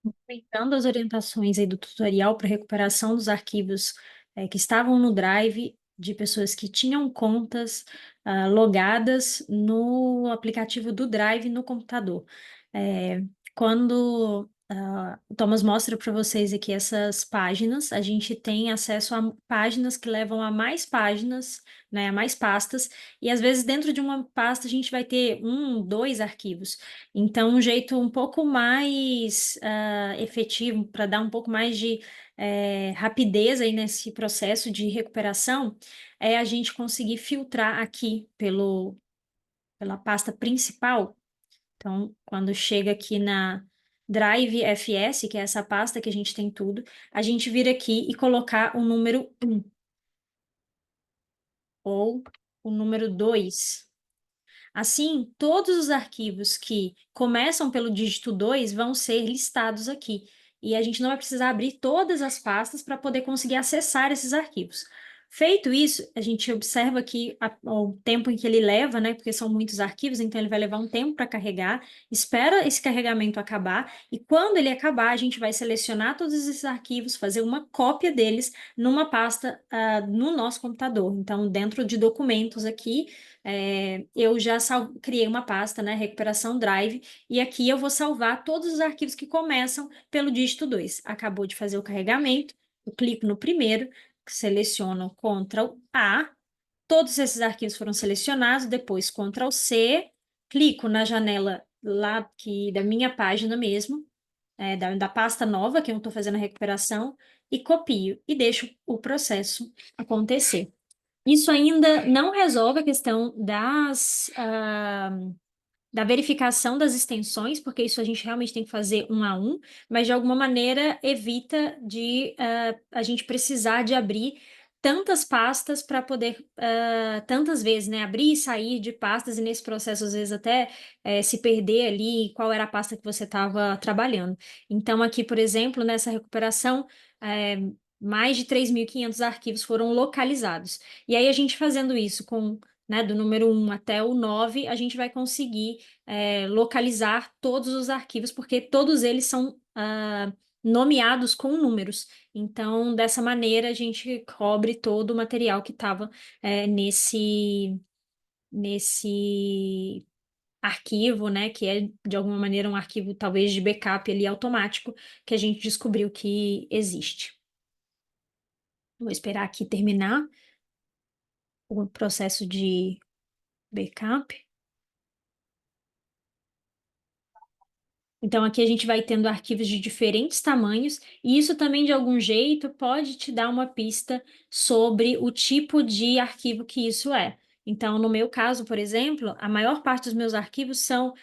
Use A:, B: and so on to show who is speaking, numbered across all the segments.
A: Aproveitando as orientações aí do tutorial para recuperação dos arquivos que estavam no Drive de pessoas que tinham contas logadas no aplicativo do Drive no computador. É, quando o Thomas mostra para vocês aqui essas páginas, a gente tem acesso a páginas que levam a mais páginas, né, a mais pastas, e às vezes dentro de uma pasta a gente vai ter um, dois arquivos. Então, um jeito um pouco mais efetivo, para dar um pouco mais de rapidez aí nesse processo de recuperação, é a gente conseguir filtrar aqui pela pasta principal. Então, quando chega aqui na Drive FS, que é essa pasta que a gente tem tudo, a gente vir aqui e colocar o número 1 ou o número 2. Assim, todos os arquivos que começam pelo dígito 2 vão ser listados aqui. E a gente não vai precisar abrir todas as pastas para poder conseguir acessar esses arquivos. Feito isso, a gente observa aqui o tempo em que ele leva, né? Porque são muitos arquivos, então ele vai levar um tempo para carregar. Espera esse carregamento acabar, e quando ele acabar, a gente vai selecionar todos esses arquivos, fazer uma cópia deles numa pasta no nosso computador. Então, dentro de documentos aqui eu já criei uma pasta, né, Recuperação Drive, e aqui eu vou salvar todos os arquivos que começam pelo dígito 2. Acabou de fazer o carregamento, eu clico no primeiro, seleciono Ctrl A, todos esses arquivos foram selecionados, depois Ctrl C, clico na janela lá da minha página mesmo, da pasta nova que eu estou fazendo a recuperação, e copio e deixo o processo acontecer. Isso ainda não resolve a questão da verificação das extensões, porque isso a gente realmente tem que fazer um a um, mas de alguma maneira evita de a gente precisar de abrir tantas pastas para poder, tantas vezes, né, abrir e sair de pastas e nesse processo, às vezes, até se perder ali qual era a pasta que você estava trabalhando. Então, aqui, por exemplo, nessa recuperação, é, mais de 3.500 arquivos foram localizados. E aí, a gente fazendo isso com, né, do número 1 até o 9, a gente vai conseguir localizar todos os arquivos, porque todos eles são nomeados com números. Então, dessa maneira, a gente cobre todo o material que estava nesse arquivo, né, que é, de alguma maneira, um arquivo, talvez, de backup ali automático, que a gente descobriu que existe. Vou esperar aqui terminar o processo de backup. Então, aqui a gente vai tendo arquivos de diferentes tamanhos, e isso também, de algum jeito, pode te dar uma pista sobre o tipo de arquivo que isso é. Então, no meu caso, por exemplo, a maior parte dos meus arquivos são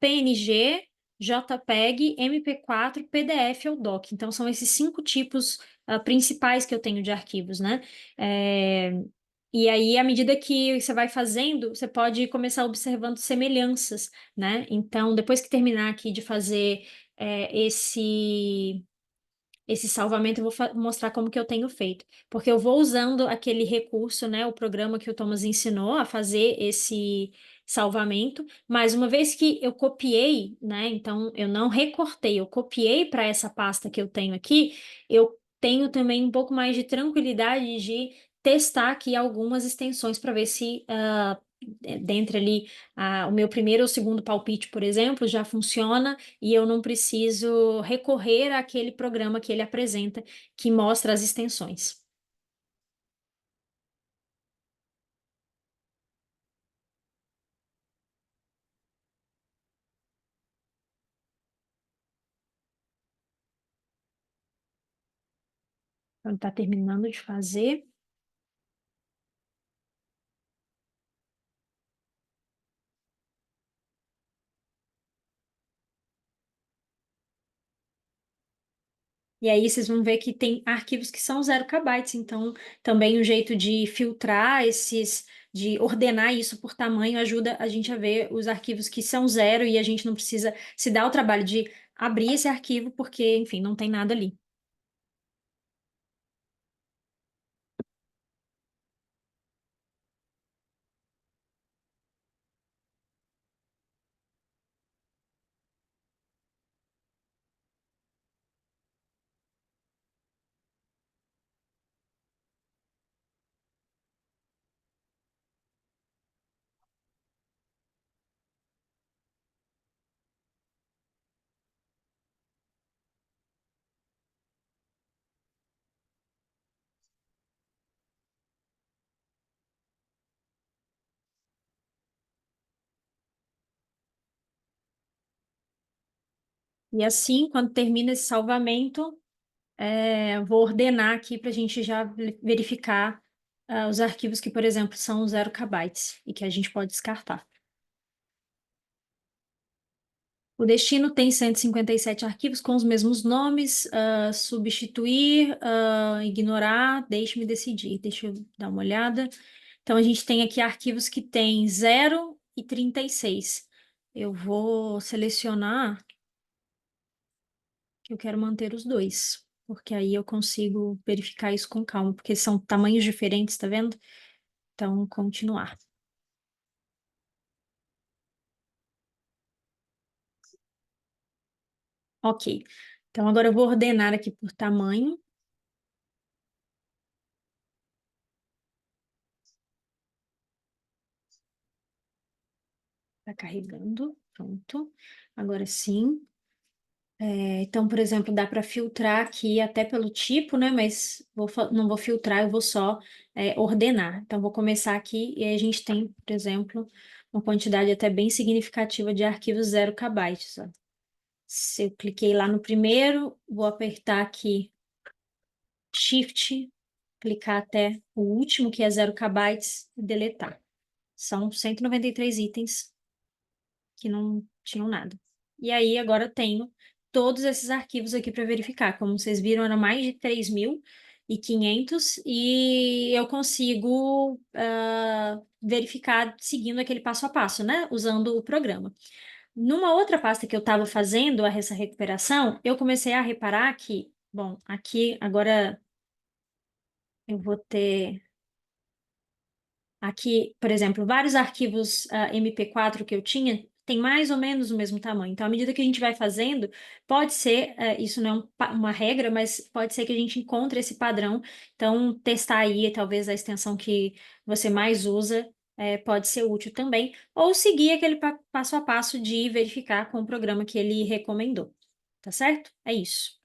A: PNG, JPEG, MP4, PDF ou DOC. Então, são esses 5 tipos principais que eu tenho de arquivos, né? E aí, à medida que você vai fazendo, você pode começar observando semelhanças, né? Então, depois que terminar aqui de fazer esse salvamento, eu vou mostrar como que eu tenho feito. Porque eu vou usando aquele recurso, né? O programa que o Thomas ensinou a fazer esse salvamento, mas uma vez que eu copiei, né? Então, eu não recortei, eu copiei para essa pasta que eu tenho aqui, eu tenho também um pouco mais de tranquilidade de testar aqui algumas extensões para ver se dentre ali o meu primeiro ou segundo palpite, por exemplo, já funciona e eu não preciso recorrer àquele programa que ele apresenta que mostra as extensões. Então, está terminando de fazer. E aí vocês vão ver que tem arquivos que são 0 KB, então também o jeito de filtrar de ordenar isso por tamanho ajuda a gente a ver os arquivos que são zero e a gente não precisa se dar o trabalho de abrir esse arquivo porque, enfim, não tem nada ali. E assim, quando termina esse salvamento, vou ordenar aqui para a gente já verificar os arquivos que, por exemplo, são 0 KB e que a gente pode descartar. O destino tem 157 arquivos com os mesmos nomes, substituir, ignorar, deixe-me decidir. Deixa eu dar uma olhada. Então, a gente tem aqui arquivos que tem 0 e 36. Eu vou selecionar que eu quero manter os dois, porque aí eu consigo verificar isso com calma, porque são tamanhos diferentes, tá vendo? Então, continuar. Ok. Então, agora eu vou ordenar aqui por tamanho. Tá carregando. Pronto. Agora sim. Então, por exemplo, dá para filtrar aqui até pelo tipo, né? Mas não vou filtrar, eu vou só ordenar. Então, vou começar aqui e aí a gente tem, por exemplo, uma quantidade até bem significativa de arquivos 0 KB. Ó. Se eu cliquei lá no primeiro, vou apertar aqui Shift, clicar até o último, que é 0 KB, e deletar. São 193 itens que não tinham nada. E aí, agora eu tenho todos esses arquivos aqui para verificar. Como vocês viram, eram mais de 3.500 e eu consigo verificar seguindo aquele passo a passo, né? Usando o programa. Numa outra pasta que eu estava fazendo essa recuperação, eu comecei a reparar que, bom, aqui agora eu vou ter aqui, por exemplo, vários arquivos MP4 que eu tinha tem mais ou menos o mesmo tamanho. Então, à medida que a gente vai fazendo, pode ser, isso não é uma regra, mas pode ser que a gente encontre esse padrão. Então, testar aí, talvez a extensão que você mais usa, pode ser útil também. Ou seguir aquele passo a passo de verificar com o programa que ele recomendou. Tá certo? É isso.